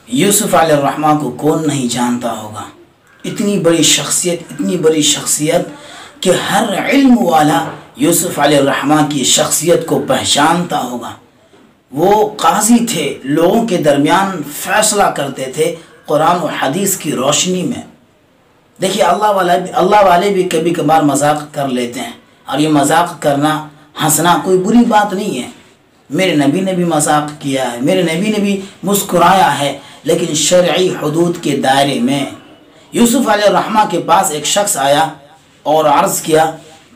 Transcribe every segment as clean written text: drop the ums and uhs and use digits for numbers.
यूसुफ अलैहिर्रहमान को कौन नहीं जानता होगा। इतनी बड़ी शख्सियत कि हर इल्म वाला यूसुफ अलैहिर्रहमान की शख्सियत को पहचानता होगा। वो काजी थे, लोगों के दरमियान फैसला करते थे कुरान और हदीस की रोशनी में। देखिए अल्लाह वाले भी कभी कभार मजाक कर लेते हैं, और ये मजाक करना, हंसना कोई बुरी बात नहीं है। मेरे नबी ने भी मजाक किया है, मेरे नबी ने भी मुस्कुराया है, लेकिन शरई हुदूद के दायरे में। यूसुफ अलैहिर्रहमान के पास एक शख्स आया और अर्ज़ किया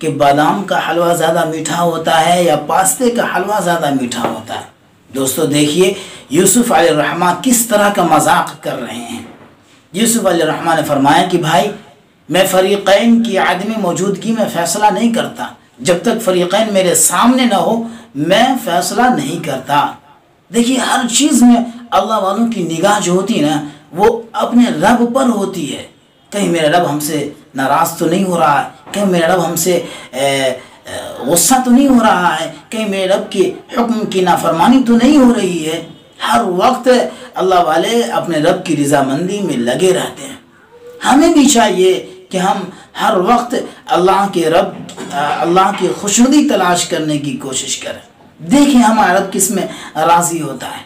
कि बादाम का हलवा ज़्यादा मीठा होता है या पास्ते का हलवा ज़्यादा मीठा होता है। दोस्तों देखिए यूसुफ अलैहिर्रहमान किस तरह का मजाक कर रहे हैं। यूसुफ अलैहिर्रहमान ने फरमाया कि भाई, मैं फरीक़ैन की आदमी मौजूदगी में फ़ैसला नहीं करता। जब तक फरीक़ैन मेरे सामने ना हो मैं फ़ैसला नहीं करता। देखिए हर चीज़ में अल्लाह वालों की निगाह जो होती है ना, वो अपने रब पर होती है। कहीं मेरा रब हमसे नाराज़ तो नहीं हो रहा है, कहीं मेरा रब हमसे गुस्सा तो नहीं हो रहा है, कहीं मेरे रब के हुक्म की नाफरमानी तो नहीं हो रही है। हर वक्त अल्लाह वाले अपने रब की रज़ामंदी में लगे रहते हैं। हमें भी चाहिए कि हम हर वक्त अल्लाह की खुशनुदी तलाश करने की कोशिश करें। देखें हमारा रब किस में राज़ी होता है।